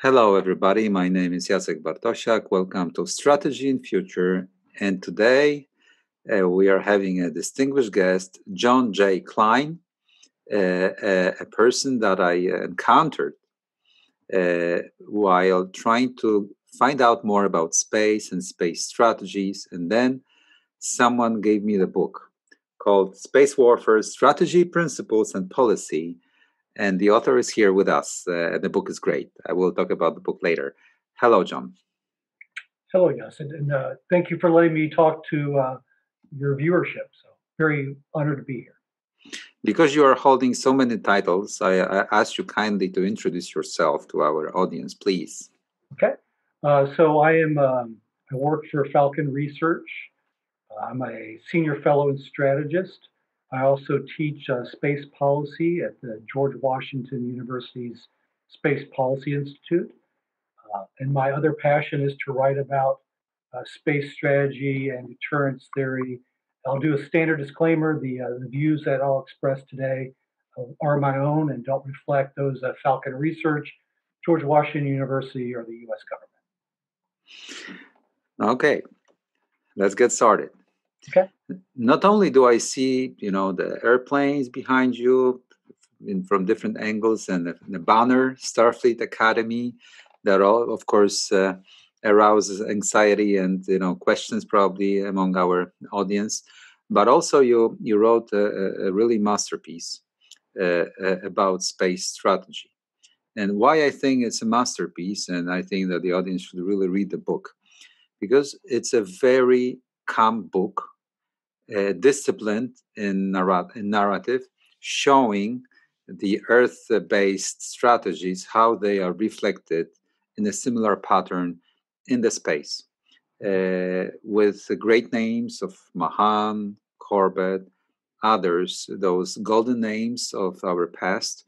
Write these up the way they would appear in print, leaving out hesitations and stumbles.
Hello, everybody. My name is Jacek Bartosiak. Welcome to Strategy and Future. And today we are having a distinguished guest, John J. Klein, a person that I encountered while trying to find out more about space and space strategies. And then someone gave me the book called Space Warfare Strategy, Principles, and Policy. And the author is here with us. The book is great. I will talk about the book later. Hello, John. Hello, yes, and thank you for letting me talk to your viewership. So very honored to be here. Because you are holding so many titles, I ask you kindly to introduce yourself to our audience, please. Okay, so I work for Falcon Research. I'm a senior fellow and strategist. I also teach space policy at the George Washington University's Space Policy Institute. And my other passion is to write about space strategy and deterrence theory. I'll do a standard disclaimer. The views that I'll express today are my own and don't reflect those of Falcon Research, George Washington University, or the U.S. government. Okay, let's get started. Okay. Not only do I see, the airplanes behind you from different angles and the banner, Starfleet Academy, that all, of course, arouses anxiety and questions probably among our audience. But also, you wrote a really masterpiece about space strategy, and why I think it's a masterpiece, and I think that the audience should really read the book because it's a very calm book, disciplined in narrative, showing the Earth-based strategies, how they are reflected in a similar pattern in the space, with the great names of Mahan, Corbett, others, those golden names of our past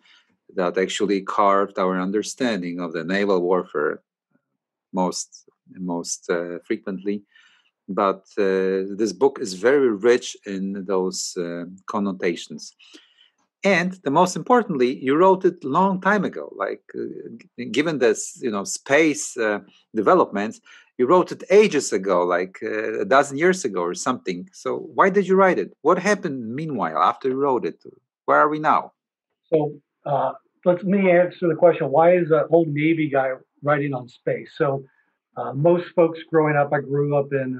that actually carved our understanding of the naval warfare most frequently. But this book is very rich in those connotations. And the most importantly, you wrote it a long time ago. Like, given this, space developments, you wrote it ages ago, like a dozen years ago or something. So why did you write it? What happened meanwhile after you wrote it? Where are we now? So let me answer the question: why is an old Navy guy writing on space? So most folks growing up, I grew up in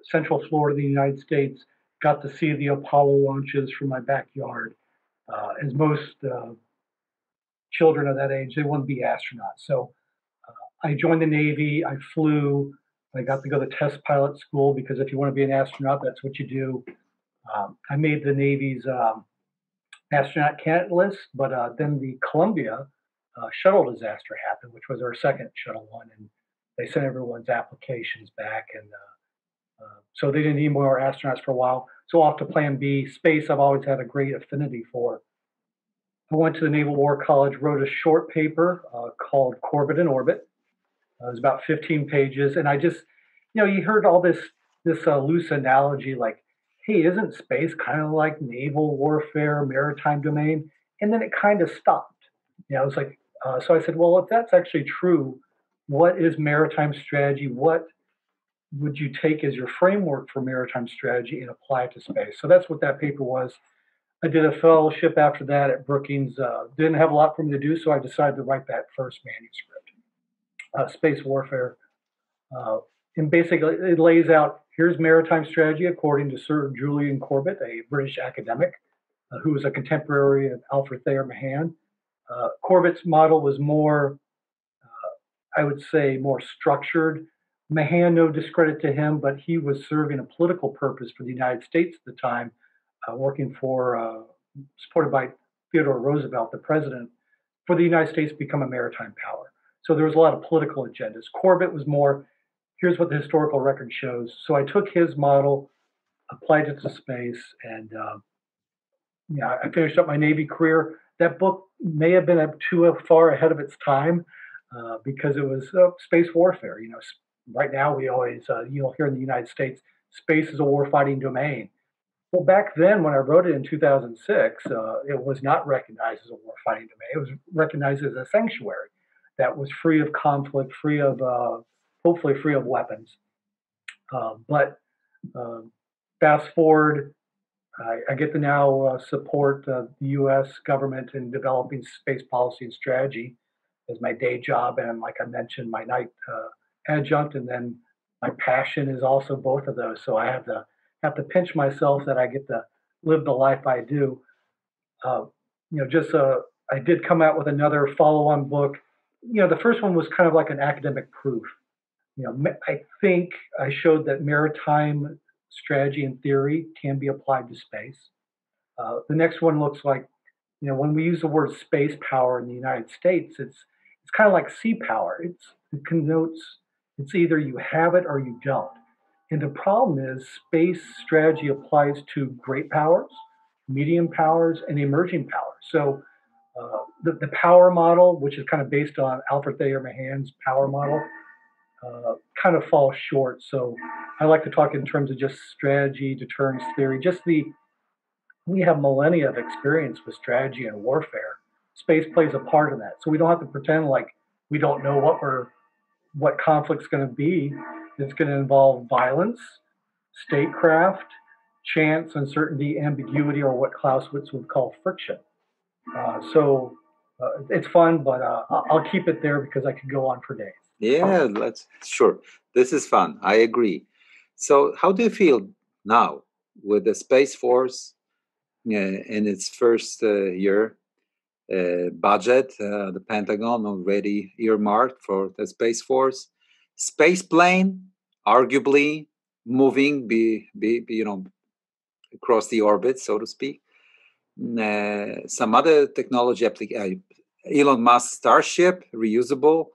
Central Florida, the United States, got to see the Apollo launches from my backyard. As most children of that age, they want to be astronauts. So I joined the Navy. I flew. I got to go to test pilot school because if you want to be an astronaut, that's what you do. I made the Navy's astronaut candidate list, but then the Columbia shuttle disaster happened, which was our second shuttle one, and they sent everyone's applications back, and so they didn't need more astronauts for a while. So off to Plan B. Space, I've always had a great affinity for. I went to the Naval War College, wrote a short paper called Corbett in Orbit. It was about 15 pages, and I just, you heard all this loose analogy like, hey, isn't space kind of like naval warfare, maritime domain? And then it kind of stopped. It was like, so I said, well, if that's actually true, what is maritime strategy? What would you take as your framework for maritime strategy and apply it to space? So that's what that paper was. I did a fellowship after that at Brookings. Didn't have a lot for me to do, so I decided to write that first manuscript, Space Warfare. And basically, it lays out, here's maritime strategy according to Sir Julian Corbett, a British academic who was a contemporary of Alfred Thayer Mahan. Corbett's model was more, I would say, more structured. Mahan, no discredit to him, but he was serving a political purpose for the United States at the time, working for, supported by Theodore Roosevelt, the president, for the United States to become a maritime power. So there was a lot of political agendas. Corbett was more, here's what the historical record shows. So I took his model, applied it to space, and I finished up my Navy career. That book may have been too far ahead of its time because it was space warfare. Right now we always, here in the United States, space is a warfighting domain. Well, back then when I wrote it in 2006, it was not recognized as a warfighting domain. It was recognized as a sanctuary. that was free of conflict, free of hopefully free of weapons. But fast forward, I get to now support the U.S. government in developing space policy and strategy as my day job, and like I mentioned, my night adjunct, and then my passion is also both of those. So I have to pinch myself that I get to live the life I do. Uh, just I did come out with another follow-on book. The first one was kind of like an academic proof. I think I showed that maritime strategy and theory can be applied to space. The next one looks like, when we use the word space power in the United States, it's kind of like sea power. It connotes it's either you have it or you don't. And the problem is space strategy applies to great powers, medium powers, and emerging powers. So the power model, which is kind of based on Alfred Thayer Mahan's power model, kind of falls short. So I like to talk in terms of just strategy, deterrence theory, we have millennia of experience with strategy and warfare. Space plays a part in that. So we don't have to pretend like we don't know what conflict's going to be. It's going to involve violence, statecraft, chance, uncertainty, ambiguity, or what Clausewitz would call friction. It's fun, but I'll keep it there because I could go on for days. Yeah, sure. This is fun. I agree. So, how do you feel now with the Space Force in its first year budget? The Pentagon already earmarked for the Space Force. Space plane, arguably moving, across the orbit, so to speak. Some other technology application. Elon Musk Starship, reusable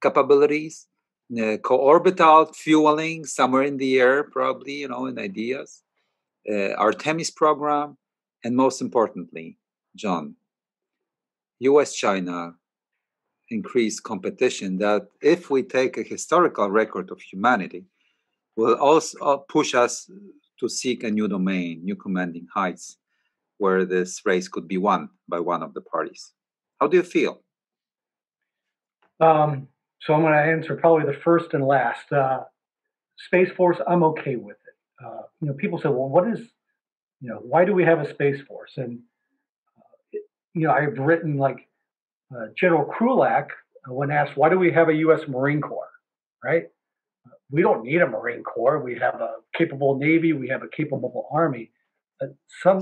capabilities, co-orbital fueling somewhere in the air, probably, in ideas, Artemis program, and most importantly, John, US-China increased competition that, if we take a historical record of humanity, will also push us to seek a new domain, new commanding heights, where this race could be won by one of the parties. How do you feel? So I'm going to answer probably the first and last. Space Force, I'm okay with it. People say, well, why do we have a Space Force? And, I've written like General Krulak, when asked, why do we have a U.S. Marine Corps, right? We don't need a Marine Corps. We have a capable Navy. We have a capable Army. The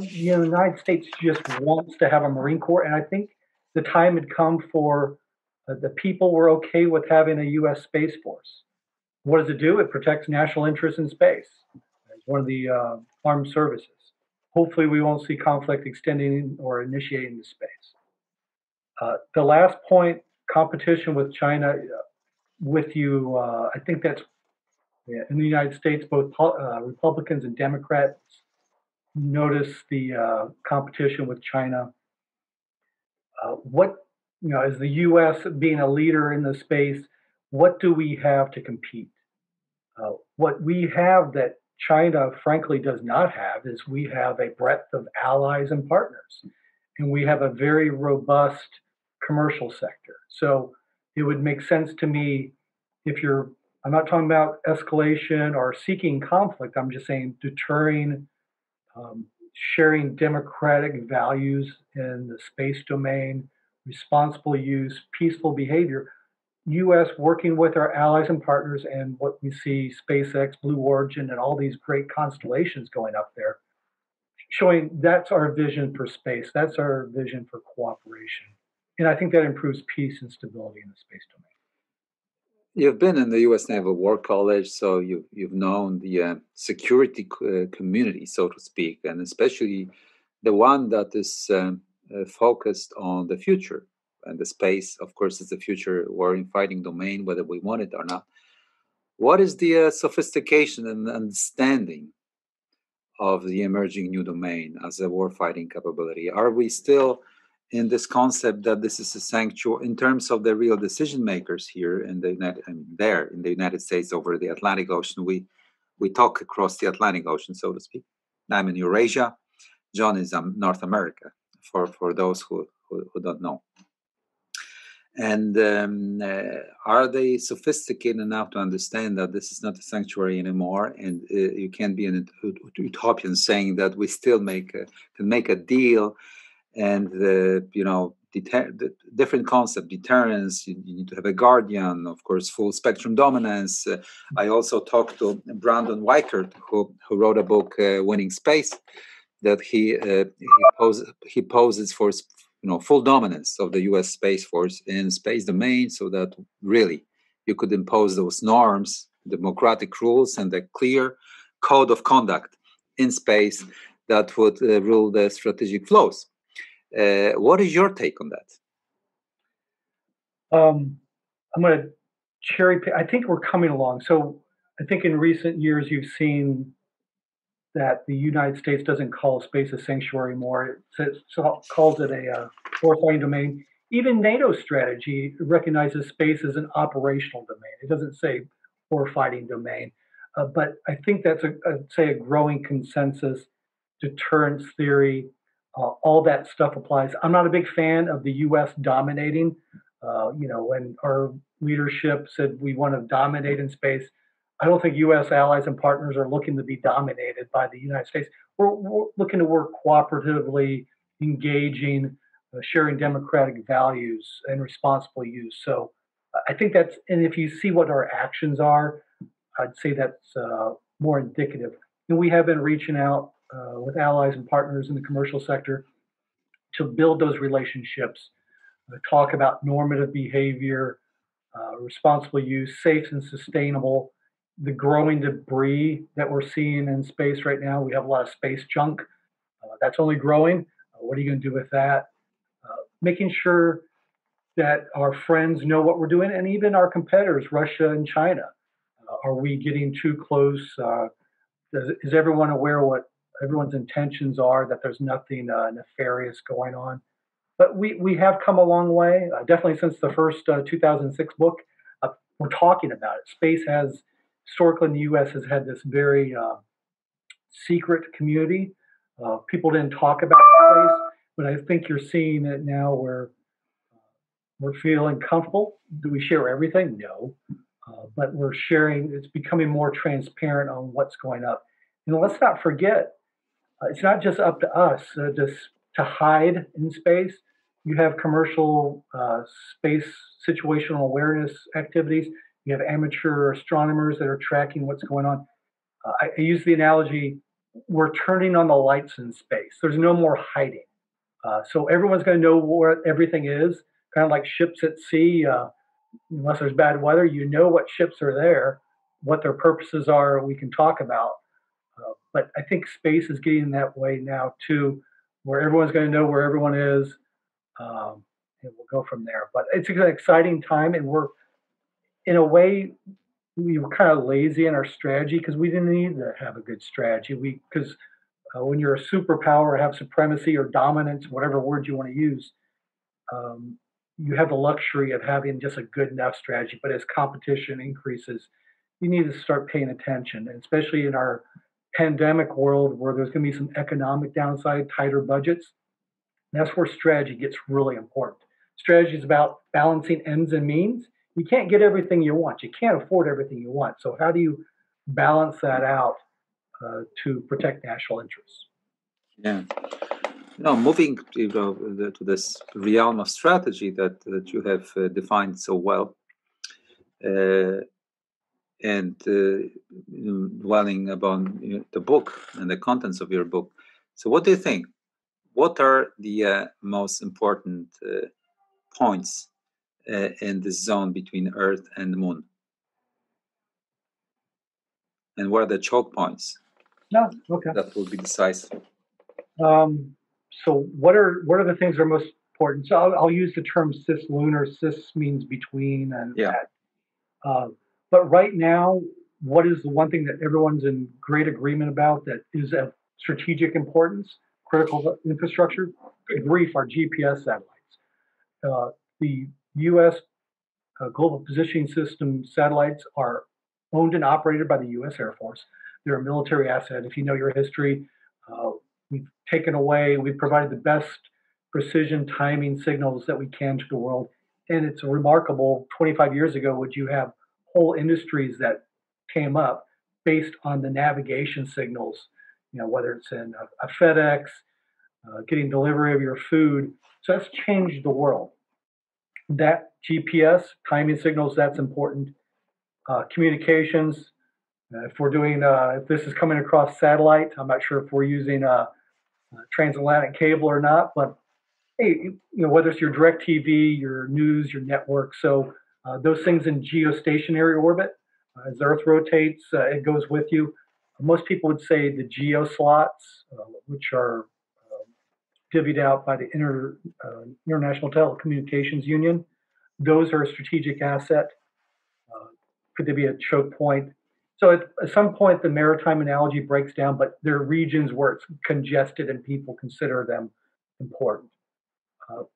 United States just wants to have a Marine Corps. And I think the time had come for the people were okay with having a U.S. Space Force. What does it do? It protects national interests in space. It's one of the armed services. Hopefully, we won't see conflict extending or initiating to space. The last point, competition with China, with you, I think that's in the United States, both Republicans and Democrats notice the competition with China. As the U.S. being a leader in the space, what do we have to compete? What we have that China, frankly, does not have is we have a breadth of allies and partners, and we have a very robust commercial sector. So it would make sense to me I'm not talking about escalation or seeking conflict. I'm just saying deterring, sharing democratic values in the space domain, responsible use, peaceful behavior. U.S. working with our allies and partners, and what we see SpaceX, Blue Origin, and all these great constellations going up there, showing that's our vision for space. That's our vision for cooperation. And I think that improves peace and stability in the space domain. You've been in the U.S. Naval War College, so you've known the security community, so to speak, and especially the one that is focused on the future. And the space, of course, is the future warfighting fighting domain, whether we want it or not. What is the sophistication and understanding of the emerging new domain as a warfighting capability? Are we still in this concept that this is a sanctuary in terms of the real decision makers here in the United States over the Atlantic Ocean? We talk across the Atlantic Ocean, so to speak. I'm in Eurasia. John is North America, for those who don't know. And are they sophisticated enough to understand that this is not a sanctuary anymore, and you can't be an utopian saying that we still can make a deal, and the different concept deterrence. You need to have a guardian, of course, full spectrum dominance. I also talked to Brandon Weichert, who wrote a book, Winning Space, that he poses for full dominance of the U.S. Space Force in space domain, so that really you could impose those norms, democratic rules, and a clear code of conduct in space that would rule the strategic flows. What is your take on that? I'm going to cherry pick. I think we're coming along. So I think in recent years you've seen that the United States doesn't call space a sanctuary more. It calls it a warfighting domain. Even NATO strategy recognizes space as an operational domain. It doesn't say warfighting domain. But I think that's a growing consensus. Deterrence theory, all that stuff applies. I'm not a big fan of the U.S. dominating. When our leadership said we want to dominate in space, I don't think U.S. allies and partners are looking to be dominated by the United States. We're looking to work cooperatively, engaging, sharing democratic values and responsible use. So I think and if you see what our actions are, I'd say that's more indicative. And we have been reaching out with allies and partners in the commercial sector to build those relationships, talk about normative behavior, responsible use, safe and sustainable. The growing debris that we're seeing in space right now, we have a lot of space junk. That's only growing. What are you going to do with that? Making sure that our friends know what we're doing, and even our competitors, Russia and China. Are we getting too close? Is everyone aware what everyone's intentions are, that there's nothing nefarious going on? But we have come a long way, definitely since the first 2006 book. We're talking about it. Space has, historically in the U.S., has had this very secret community. People didn't talk about space, but I think you're seeing it now where we're feeling comfortable. Do we share everything? No. But we're sharing, it's becoming more transparent on what's going up. And let's not forget, it's not just up to us to hide in space. You have commercial space situational awareness activities. You have amateur astronomers that are tracking what's going on. I use the analogy, we're turning on the lights in space. There's no more hiding. So everyone's going to know where everything is, kind of like ships at sea. Unless there's bad weather, you know what ships are there, what their purposes are, we can talk about. But I think space is getting that way now too, where everyone's going to know where everyone is, and we'll go from there. But it's an exciting time, and we're, in a way, we were kind of lazy in our strategy because we didn't need to have a good strategy. Because when you're a superpower or have supremacy or dominance, whatever word you want to use, you have the luxury of having just a good enough strategy. But as competition increases, you need to start paying attention, and especially in our pandemic world where there's going to be some economic downside, tighter budgets. That's where strategy gets really important. Strategy is about balancing ends and means. You can't get everything you want. You can't afford everything you want. So how do you balance that out to protect national interests? Yeah. Now, moving to this realm of strategy that you have defined so well, and dwelling upon the book and the contents of your book. So what do you think? What are the most important points in this zone between Earth and the Moon? And what are the choke points that will be decisive? So what are the things that are most important? So I'll use the term cislunar. Cis means between, and that. But right now, what is the one thing that everyone's in great agreement about that is of strategic importance, critical infrastructure? Good grief, our GPS satellites. The U.S. Global Positioning System satellites are owned and operated by the U.S. Air Force. They're a military asset. If you know your history, we've provided the best precision timing signals that we can to the world. and it's remarkable. 25 years ago, would you have whole industries that came up based on the navigation signals? Whether it's in a FedEx, getting delivery of your food. So that's changed the world. That GPS timing signals, that's important. Communications. If this is coming across satellite, I'm not sure if we're using a transatlantic cable or not, but hey, whether it's your direct TV, your news, your network. So those things in geostationary orbit, as the Earth rotates, it goes with you. Most people would say the geo slots, which are divvied out by the International Telecommunications Union, those are a strategic asset. Could there be a choke point? So at some point, the maritime analogy breaks down, but there are regions where it's congested and people consider them important.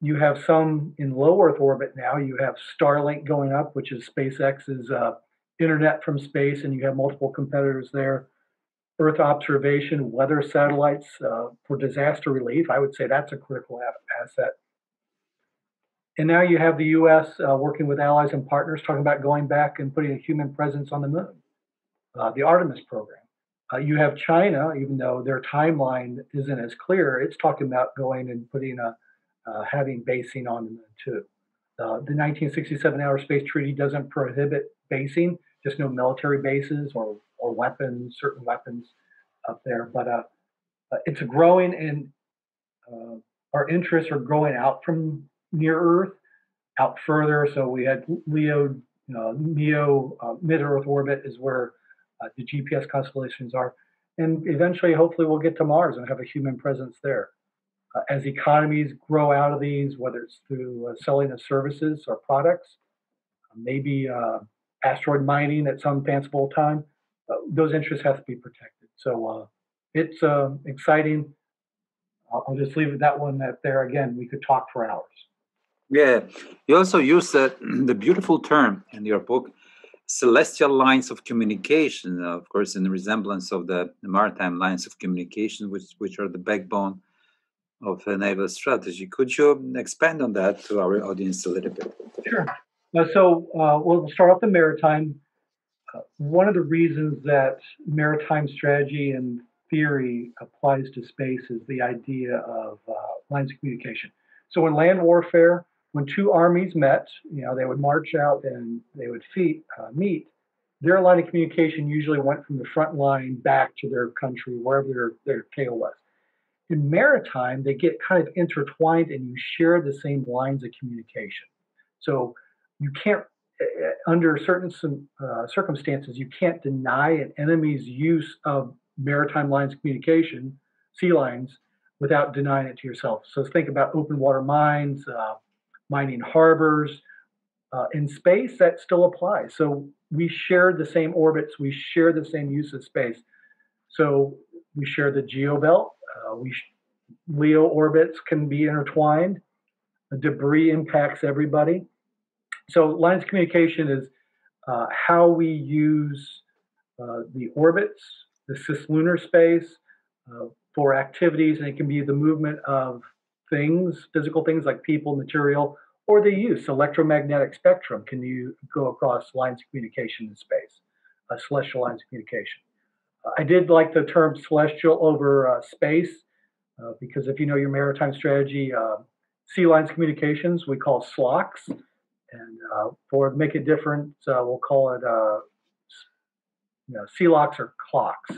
You have some in low Earth orbit now. You have Starlink going up, which is SpaceX's internet from space, and you have multiple competitors there. Earth observation, weather satellites for disaster relief. I would say that's a critical asset. And now you have the U.S. Working with allies and partners talking about going back and putting a human presence on the moon, the Artemis program. You have China, even though their timeline isn't as clear, it's talking about going and putting having basing on the moon too. The 1967 Outer Space Treaty doesn't prohibit basing, just no military bases or weapons, certain weapons up there. But it's growing, and our interests are growing out from near Earth, out further. So we had LEO, MEO, mid-Earth orbit is where the GPS constellations are. And eventually, hopefully, we'll get to Mars and have a human presence there. As economies grow out of these, whether it's through selling of services or products, maybe asteroid mining at some fanciful time, those interests have to be protected. So it's exciting. I'll just leave it that one there. Again, we could talk for hours. Yeah, you also use the beautiful term in your book, celestial lines of communication, of course, in resemblance of the maritime lines of communication, which are the backbone of naval strategy. Could you expand on that to our audience a little bit? Sure. So we'll start off the maritime. One of the reasons that maritime strategy and theory applies to space is the idea of lines of communication. So in land warfare, when two armies met, they would march out and they would meet. Their line of communication usually went from the front line back to their country, wherever their tail was. In maritime, they get kind of intertwined and you share the same lines of communication. So you can't, under certain circumstances, you can't deny an enemy's use of maritime lines of communication, sea lines, without denying it to yourself. So think about open water mines, mining harbors. In space, that still applies. So we share the same orbits, we share the same use of space. So we share the geobelt. LEO orbits can be intertwined. The debris impacts everybody. So lines of communication is how we use the orbits, the cislunar space for activities, and it can be the movement of things, physical things like people, material, or the use electromagnetic spectrum. Can you go across lines of communication in space, celestial lines of communication? I did like the term celestial over space because if you know your maritime strategy, sea lines communications we call SLOCs, and for make it different, we'll call it sea locks or clocks.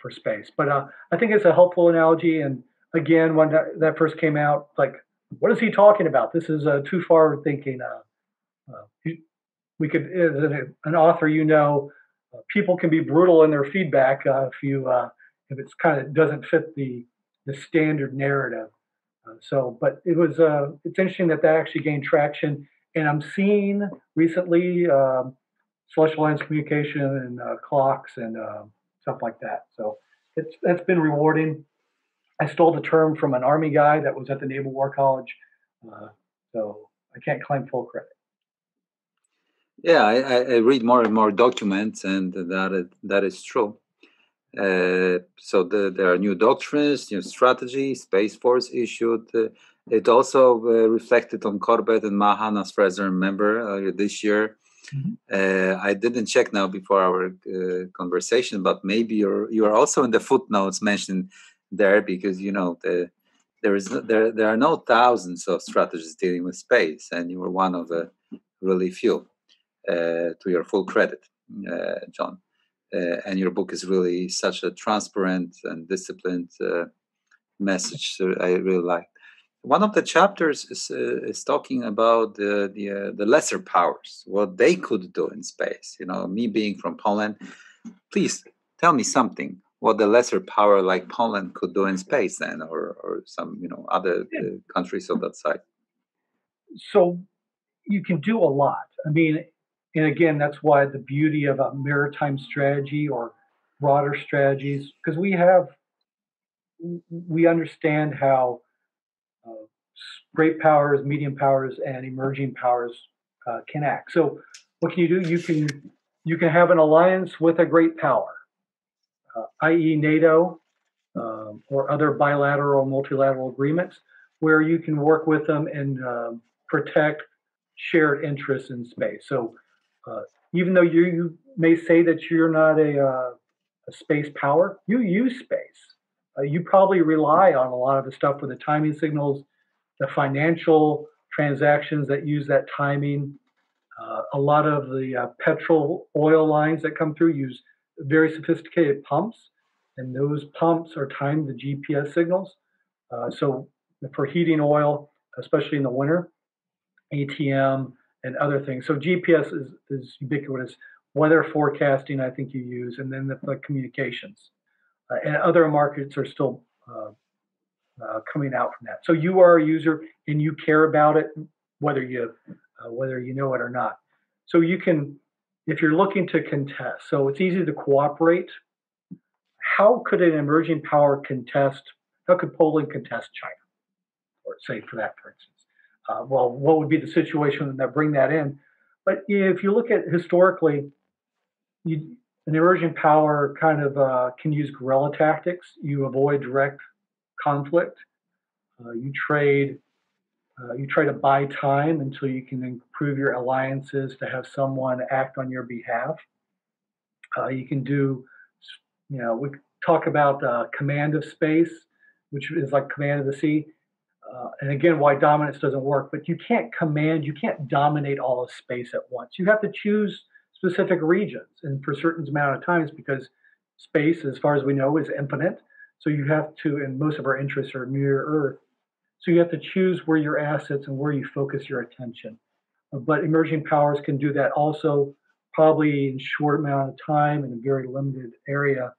For space, but I think it's a helpful analogy. And again, when that first came out, like, what is he talking about? This is too far thinking. We could, as an author, people can be brutal in their feedback if it's kind of doesn't fit the standard narrative. But it's interesting that actually gained traction, and I'm seeing recently celestial lines communication and clocks and stuff like that. So that's been rewarding. I stole the term from an Army guy that was at the Naval War College, so I can't claim full credit. Yeah, I read more and more documents, and that is true. So there are new doctrines, new strategy, Space Force issued It also reflected on Corbett and Mahan, as far as I remember, this year. I didn't check now before our conversation, but maybe you are also in the footnotes mentioned there, because there are no thousands of strategists dealing with space, and you were one of the really few. To your full credit, John. And your book is really such a transparent and disciplined message. So I really like. One of the chapters is talking about the lesser powers, what they could do in space. Me being from Poland, please tell me something. What the lesser power like Poland could do in space, then, or some other countries of that side. So you can do a lot. I mean, and again, that's why the beauty of a maritime strategy or broader strategies, because we understand how great powers, medium powers, and emerging powers can act. So what can you do? You can have an alliance with a great power, i.e., NATO or other bilateral, multilateral agreements, where you can work with them and protect shared interests in space. So even though you may say that you're not a space power, you use space. You probably rely on a lot of the stuff for the timing signals, the financial transactions that use that timing. A lot of the petrol oil lines that come through use very sophisticated pumps, and those pumps are timed to GPS signals. So for heating oil, especially in the winter, ATM and other things. So GPS is ubiquitous. Weather forecasting, I think you use, and then the communications. And other markets are still coming out from that. So you are a user and you care about it, whether you know it or not. So you can, if you're looking to contest, so it's easy to cooperate. How could an emerging power contest? How could Poland contest China, or say for instance? Well, what would be the situation that bring that in? But if you look at historically, an emerging power kind of can use guerrilla tactics. You avoid direct conflict. You trade. You try to buy time until you can improve your alliances to have someone act on your behalf. You can do, we talk about command of space, which is like command of the sea. And again, why dominance doesn't work, but you can't dominate all of space at once. You have to choose specific regions and for a certain amount of times, because space, as far as we know, is infinite. So you have to, and most of our interests are near Earth. So you have to choose where your assets and where you focus your attention. But emerging powers can do that also, probably in short amount of time in a very limited area.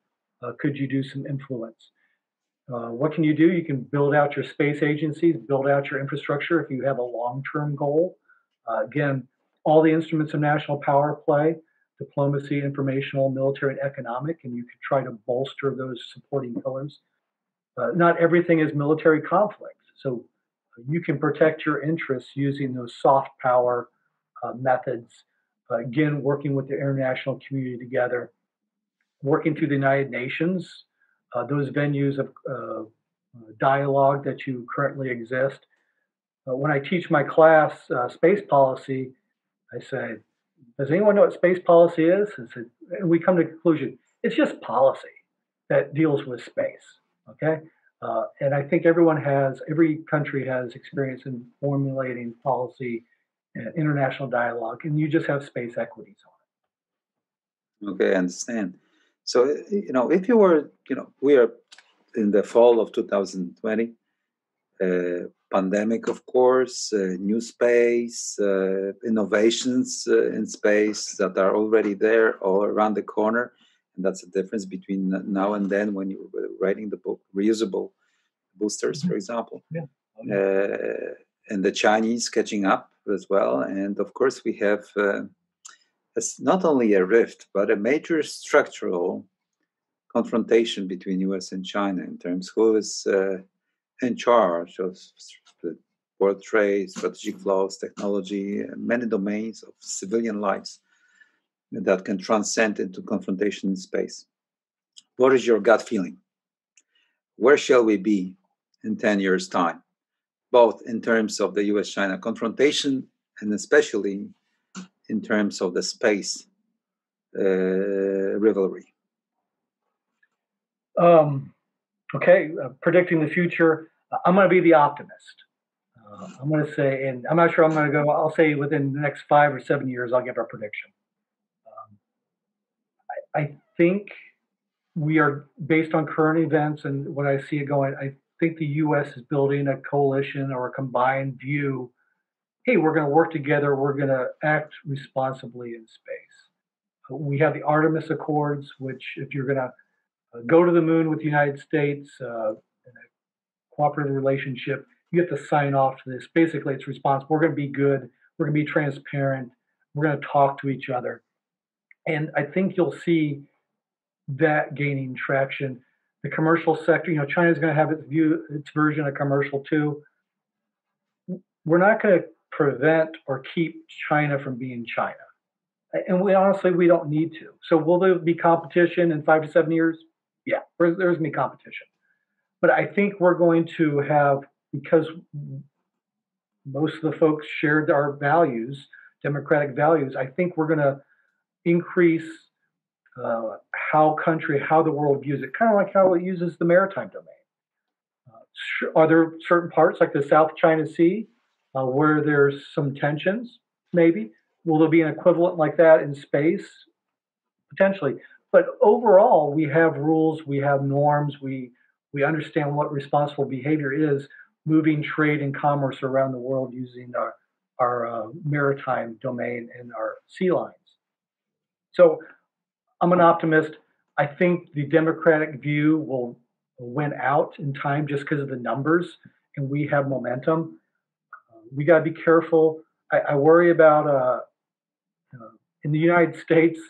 Could you do some influence? What can you do? You can build out your space agencies, build out your infrastructure if you have a long-term goal. Again, all the instruments of national power play: diplomacy, informational, military, and economic, and you could try to bolster those supporting pillars. Not everything is military conflict, so you can protect your interests using those soft power methods. Again, working with the international community together, working through the United Nations, those venues of dialogue that you currently exist. When I teach my class space policy, I say, does anyone know what space policy is? And we come to the conclusion, it's just policy that deals with space, okay? And I think every country has experience in formulating policy and international dialogue, and you just have space equities on it. Okay, I understand. So, if you were, we are in the fall of 2020, pandemic, of course, new space, innovations in space that are already there all around the corner. And that's the difference between now and then when you were writing the book, reusable boosters, for example. Yeah. And the Chinese catching up as well. And of course, we have not only a rift, but a major structural confrontation between US and China in terms who is in charge of world trade, strategic flows, technology, many domains of civilian lives that can transcend into confrontation in space. What is your gut feeling? Where shall we be in 10 years' time? both in terms of the US-China confrontation and especially in terms of the space rivalry? Okay, predicting the future. I'm going to be the optimist. I'm going to say, and I'm not sure I'm going to go. I'll say within the next 5 or 7 years, I'll give a prediction. I think we are based on current events and what I see it going. I think the U.S. is building a coalition or a combined view. Hey, we're going to work together. We're going to act responsibly in space. We have the Artemis Accords, which, if you're going to go to the moon with the United States in a cooperative relationship, you have to sign off to this. Basically, it's responsible. We're going to be good. We're going to be transparent. We're going to talk to each other. And I think you'll see that gaining traction. The commercial sector, China's going to have its version of commercial too. We're not going to prevent or keep China from being China. And we don't need to. So will there be competition in 5 to 7 years? Yeah, there's going to be competition. But I think we're going to have, because most of the folks shared our values, democratic values, I think we're going to increase how the world views it, kind of like how it uses the maritime domain. Are there certain parts like the South China Sea where there's some tensions? Maybe. Will there be an equivalent like that in space? Potentially. But overall, we have rules, we have norms, we understand what responsible behavior is, moving trade and commerce around the world using our maritime domain and our sea lines. So I'm an optimist. I think the Democratic view will win out in time just because of the numbers, and we have momentum. We got to be careful. I worry about in the United States.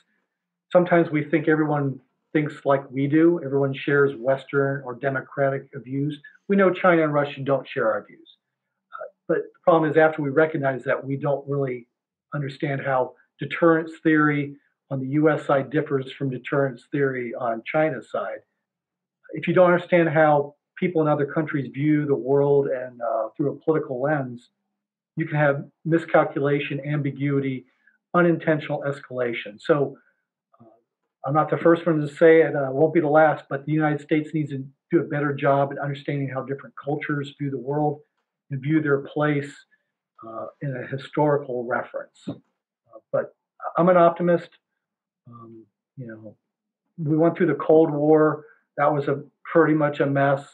Sometimes we think everyone thinks like we do. Everyone shares Western or democratic views. We know China and Russia don't share our views. But the problem is, after we recognize that, we don't really understand how deterrence theory on the US side differs from deterrence theory on China's side. If you don't understand how people in other countries view the world and through a political lens, you can have miscalculation, ambiguity, unintentional escalation. So I'm not the first one to say it, won't be the last, but the United States needs to do a better job at understanding how different cultures view the world and view their place in a historical reference. But I'm an optimist. We went through the Cold War. That was pretty much a mess.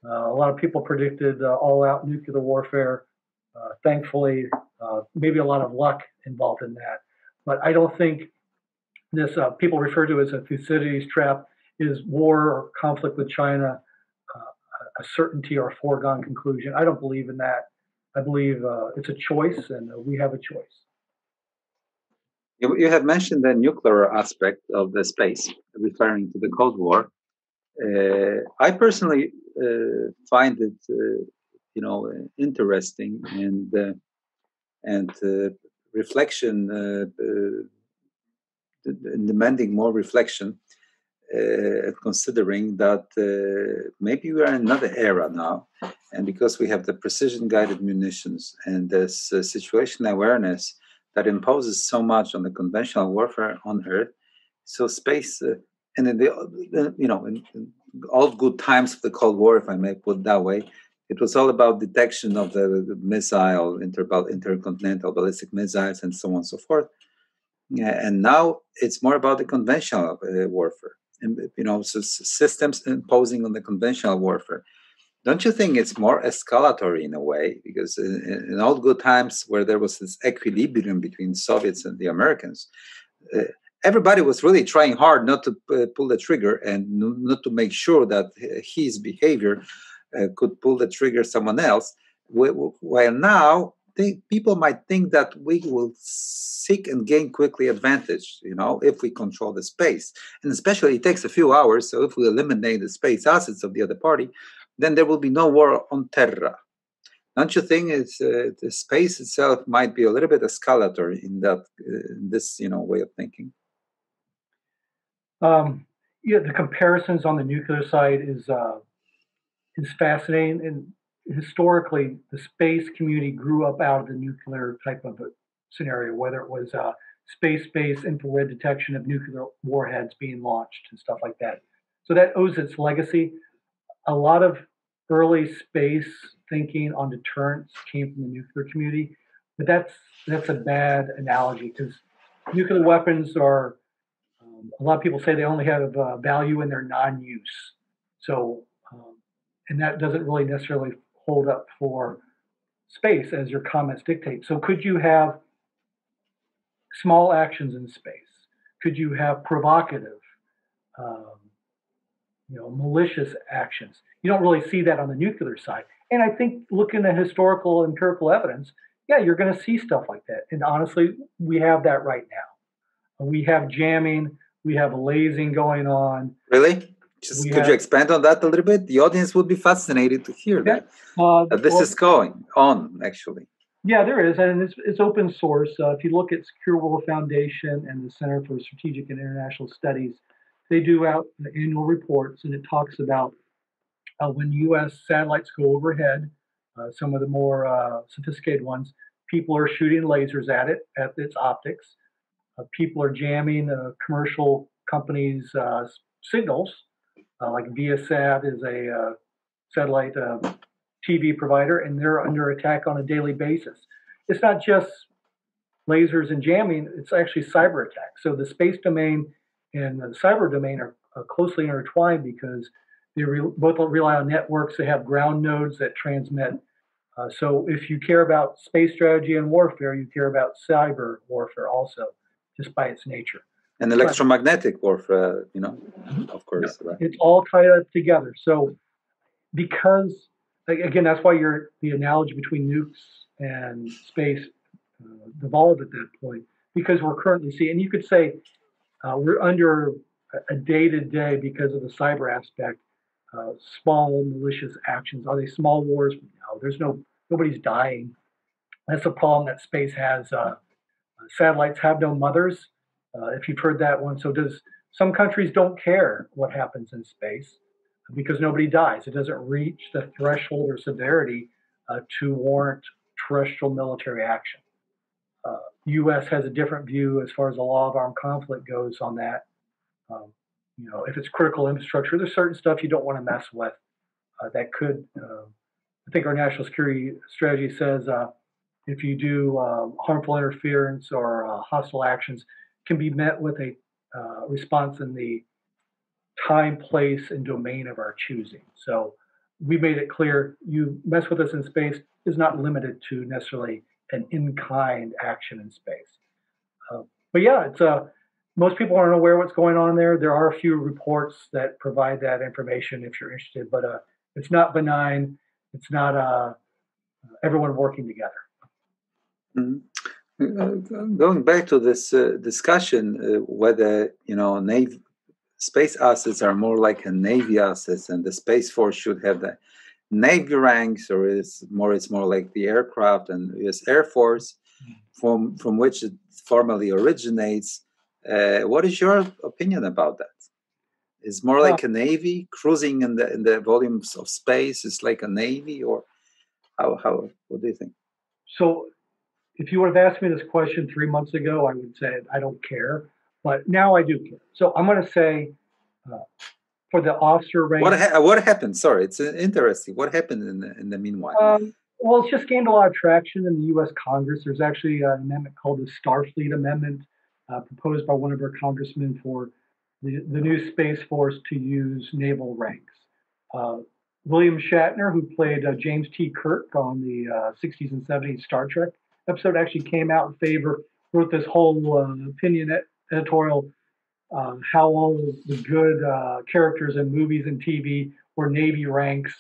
A lot of people predicted all-out nuclear warfare. Thankfully, maybe a lot of luck involved in that. But I don't think this people refer to as a Thucydides trap is war or conflict with China a certainty or a foregone conclusion. I don't believe in that. I believe it's a choice, and we have a choice. You have mentioned the nuclear aspect of the space, referring to the Cold War. I personally find it, interesting and reflection, demanding more reflection, considering that maybe we are in another era now, and because we have the precision-guided munitions and this situational awareness that imposes so much on the conventional warfare on Earth, so space, and in in all good times of the Cold War, if I may put it that way, it was all about detection of the missile, intercontinental ballistic missiles, and so on and so forth. And now it's more about the conventional warfare, and so systems imposing on the conventional warfare. Don't you think it's more escalatory in a way? Because in all good times, where there was this equilibrium between Soviets and the Americans, everybody was really trying hard not to pull the trigger and not to make sure that his behavior could pull the trigger someone else. While now, people might think that we will seek and gain quickly advantage, if we control the space. And especially it takes a few hours, so if we eliminate the space assets of the other party, then there will be no war on terra. Don't you think the space itself might be a little bit escalatory in this way of thinking? The comparisons on the nuclear side is fascinating, and historically the space community grew up out of the nuclear type of a scenario, whether it was space-based infrared detection of nuclear warheads being launched and stuff like that. So that owes its legacy. A lot of early space thinking on deterrence came from the nuclear community, but that's a bad analogy because nuclear weapons are. A lot of people say they only have value in their non-use. So, and that doesn't really necessarily hold up for space as your comments dictate. So, could you have small actions in space? Could you have provocative, um, malicious actions? You don't really see that on the nuclear side. And I think looking at historical empirical evidence, yeah, you're going to see stuff like that. And honestly, we have that right now. We have jamming, we have lasing going on. Really? Could you expand on that a little bit? The audience would be fascinated to hear that. This is going on, actually. Yeah, there is, and it's open source. If you look at Secure World Foundation and the Center for Strategic and International Studies, they do out annual reports, and it talks about when U.S. satellites go overhead, some of the more sophisticated ones, people are shooting lasers at its optics. People are jamming commercial companies' signals, like Viasat is a satellite TV provider, and they're under attack on a daily basis. It's not just lasers and jamming, it's actually cyber attacks. So the space domain and the cyber domain are closely intertwined because they both rely on networks. They have ground nodes that transmit. So if you care about space strategy and warfare, you care about cyber warfare also, just by its nature. And electromagnetic warfare, of course. Yeah, right? It's all tied up together. So because, again, that's why the analogy between nukes and space evolved at that point, because we're currently seeing, and you could say we're under a day-to-day because of the cyber aspect, small malicious actions. Are they small wars? No, nobody's dying. That's a problem that space has. Satellites have no mothers, if you've heard that one. So some countries don't care what happens in space because nobody dies. It doesn't reach the threshold or severity to warrant terrestrial military action. The U.S. has a different view as far as the law of armed conflict goes on that. If it's critical infrastructure, there's certain stuff you don't want to mess with that could. I think our national security strategy says if you do harmful interference or hostile actions, can be met with a response in the time, place, and domain of our choosing. So we made it clear you mess with us in space is not limited to necessarily an in-kind action in space. But yeah, it's most people aren't aware what's going on there. There are a few reports that provide that information if you're interested, but it's not benign. It's not everyone working together. Mm-hmm. Going back to this discussion, whether space assets are more like a Navy assets, and the Space Force should have the Navy ranks, or it's more like the aircraft and U.S. Air Force, from which it formally originates. What is your opinion about that? Is more like a Navy cruising in the volumes of space? Is like a Navy, or how? What do you think? So, if you would have asked me this question 3 months ago, I would say I don't care. But now I do care. So I'm going to say for the officer rank. What happened? Sorry, it's interesting. What happened in the meanwhile? Well, it's just gained a lot of traction in the U.S. Congress. There's actually an amendment called the Starfleet Amendment proposed by one of our congressmen for the new Space Force to use naval ranks. William Shatner, who played James T. Kirk on the 60s and 70s Star Trek episode, actually came out in favor, wrote this whole opinion editorial, how all the good characters in movies and TV were Navy ranks.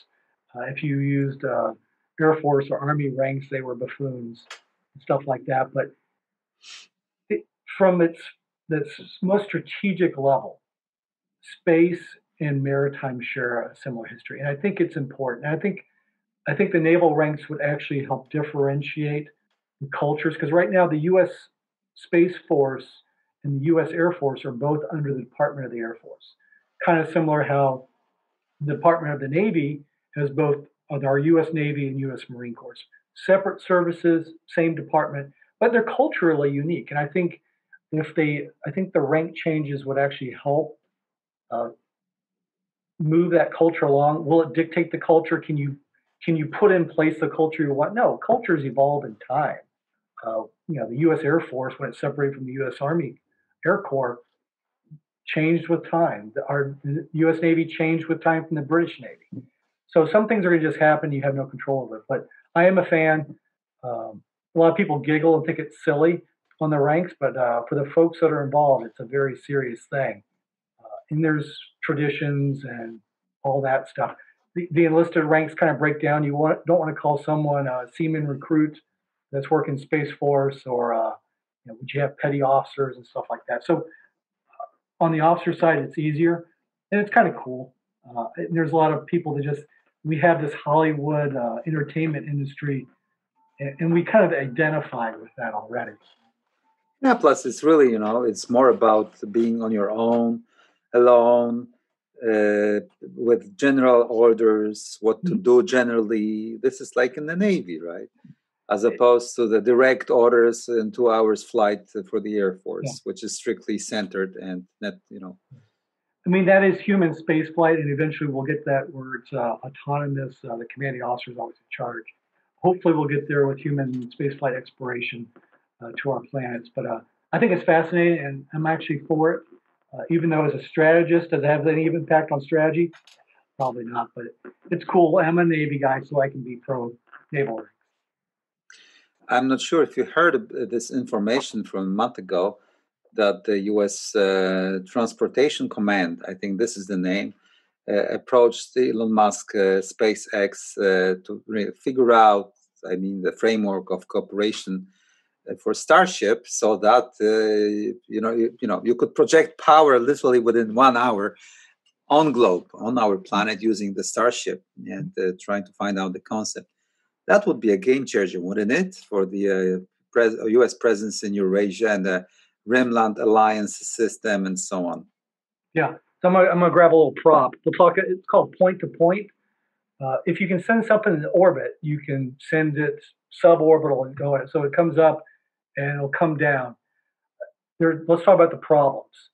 If you used Air Force or Army ranks, they were buffoons and stuff like that. But from its most strategic level, space and maritime share a similar history, and I think it's important. And I think the naval ranks would actually help differentiate the cultures, because right now the U.S. Space Force and the U.S. Air Force are both under the Department of the Air Force. Kind of similar how the Department of the Navy has both of our U.S. Navy and U.S. Marine Corps. Separate services, same department, but they're culturally unique. And I think I think the rank changes would actually help uh, move that culture along. Will it dictate the culture? Can you put in place the culture you want? No, cultures evolve in time. The U.S. Air Force, when it separated from the U.S. Army Air Corps, changed with time. Our U.S. Navy changed with time from the British Navy. So some things are going to just happen. You have no control over it. But I am a fan. A lot of people giggle and think it's silly on the ranks, but for the folks that are involved, it's a very serious thing. And there's traditions and all that stuff. The enlisted ranks kind of break down. Don't want to call someone a seaman recruit that's working Space Force, or would you have petty officers and stuff like that. So on the officer side, it's easier, and it's kind of cool. There's a lot of people that we have this Hollywood entertainment industry, and we kind of identify with that already. Yeah, plus it's really, it's more about being on your own, alone, with general orders, what to do generally. This is like in the Navy, right? As opposed to the direct orders in 2 hours flight for the Air Force, which is strictly centered and not, I mean, that is human space flight, and eventually we'll get that where it's autonomous. The commanding officer is always in charge. Hopefully we'll get there with human space flight exploration to our planets. But I think it's fascinating, and I'm actually for it. Even though as a strategist, does it have any impact on strategy? Probably not, but it's cool. I'm a Navy guy, so I can be pro Naval Ranks. I'm not sure if you heard this information from a month ago that the U.S. Transportation Command, I think this is the name, approached Elon Musk, SpaceX, to figure out, the framework of cooperation for Starship, so that you could project power literally within 1 hour on globe, on our planet, using the Starship, and trying to find out the concept. That would be a game changer, wouldn't it, for the U.S. presence in Eurasia and the Rimland Alliance system and so on? Yeah, so I'm gonna grab a little prop. We'll talk. It's called point to point. If you can send something in orbit, you can send it suborbital and go in it. So it comes up and it'll come down. Let's talk about the problems.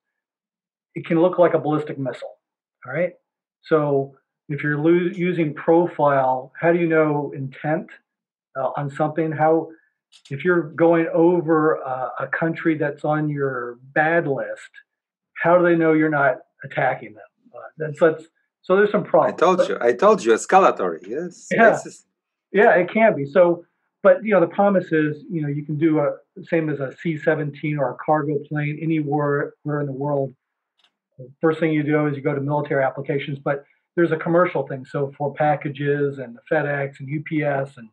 It can look like a ballistic missile. All right. So if you're using profile, how do you know intent on something? If you're going over a country that's on your bad list, how do they know you're not attacking them? So there's some problems. I told you, escalatory. Yes. Yeah. Yeah, it can be. So, but the promise is, you can do the same as a C-17 or a cargo plane anywhere in the world. First thing you do is you go to military applications, but there's a commercial thing. So for packages and the FedEx and UPS and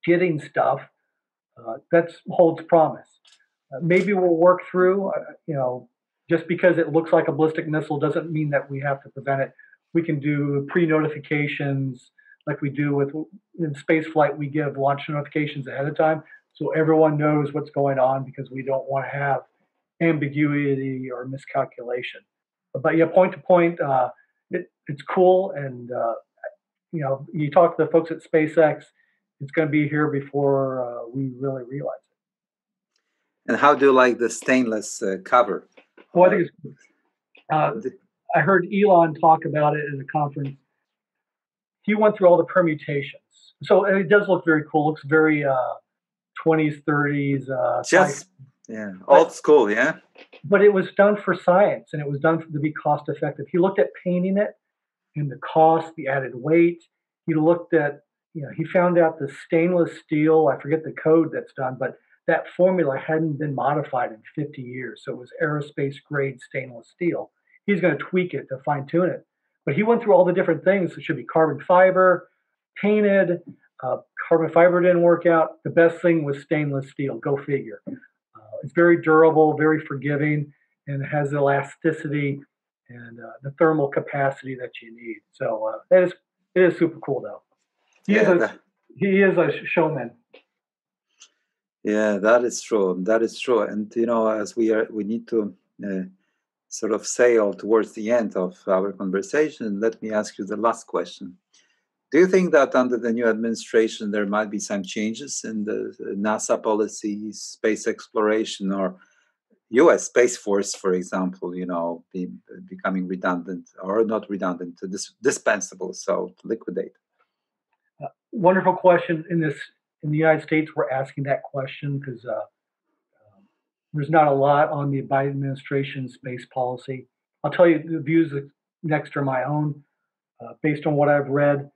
getting stuff, that holds promise. Maybe we'll work through, just because it looks like a ballistic missile doesn't mean that we have to prevent it. We can do pre-notifications like we do in space flight. We give launch notifications ahead of time so everyone knows what's going on, because we don't want to have ambiguity or miscalculation. But yeah, point to point, it's cool. And, you talk to the folks at SpaceX, it's going to be here before we really realize it. And how do you like the stainless cover? Well, I think it's I heard Elon talk about it at a conference. He went through all the permutations. So it does look very cool. It looks very 20s, 30s. Old school, yeah. But it was done for science, and it was done to be cost effective. He looked at painting it and the cost, the added weight. He looked at, he found out the stainless steel, I forget the code that's done, but that formula hadn't been modified in 50 years. So it was aerospace grade stainless steel. He's going to tweak it to fine tune it. But he went through all the different things. It should be carbon fiber, painted. Carbon fiber didn't work out. The best thing was stainless steel. Go figure. It's very durable, very forgiving, and it has elasticity and the thermal capacity that you need. So it is super cool, though. He is a showman. Yeah, that is true. That is true. And as we need to sort of sail towards the end of our conversation, let me ask you the last question. Do you think that under the new administration there might be some changes in the NASA policy, space exploration, or U.S. Space Force, for example, becoming redundant or not redundant, dispensable, so liquidate? Wonderful question. In the United States, we're asking that question because there's not a lot on the Biden administration's space policy. I'll tell you the views next are my own. Based on what I've read,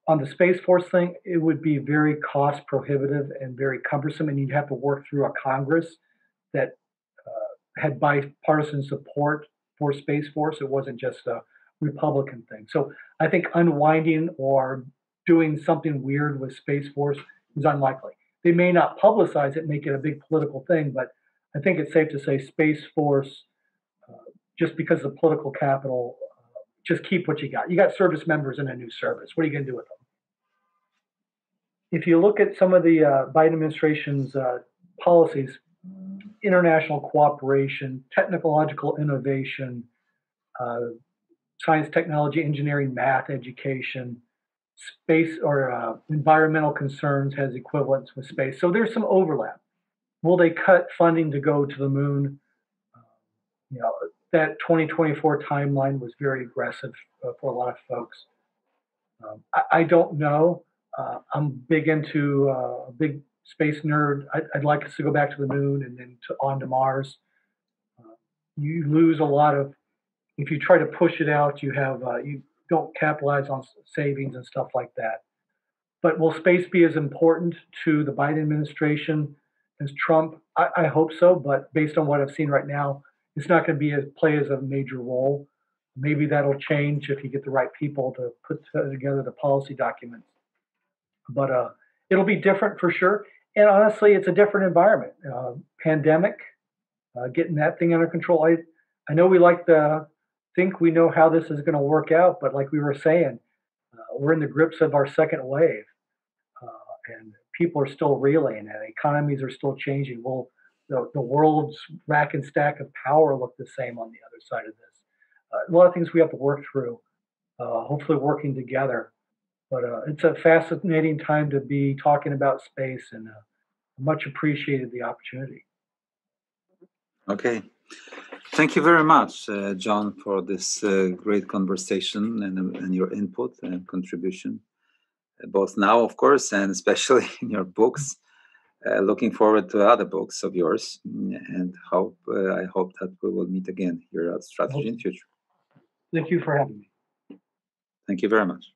on the Space Force thing, it would be very cost prohibitive and very cumbersome, and you'd have to work through a Congress that had bipartisan support for Space Force. It wasn't just a Republican thing. So I think unwinding or doing something weird with Space Force is unlikely. They may not publicize it, make it a big political thing, but I think it's safe to say Space Force, just because of the political capital, just keep what you got. You got service members in a new service. What are you going to do with them? If you look at some of the Biden administration's policies, international cooperation, technological innovation, science, technology, engineering, math, education, space or environmental concerns has equivalents with space. So there's some overlap. Will they cut funding to go to the moon? That 2024 timeline was very aggressive for a lot of folks. I don't know. I'm big into a big space nerd. I'd like us to go back to the moon and then on to Mars. You lose a lot of, if you try to push it out, you don't capitalize on savings and stuff like that. But will space be as important to the Biden administration as Trump? I hope so, but based on what I've seen right now, it's not going to play as a major role. Maybe that'll change if you get the right people to put together the policy documents. But it'll be different for sure. And honestly, it's a different environment. Pandemic, getting that thing under control. I know we like to think we know how this is going to work out, but like we were saying, we're in the grips of our second wave, and people are still reeling, and economies are still changing. Well, the world's rack and stack of power look the same on the other side of this. A lot of things we have to work through, hopefully working together. But it's a fascinating time to be talking about space, and much appreciated the opportunity. Okay. Thank you very much, John, for this great conversation and your input and contribution, both now, of course, and especially in your books. Looking forward to other books of yours, and I hope that we will meet again here at Strategy and Future. Thank you for having me. Thank you very much.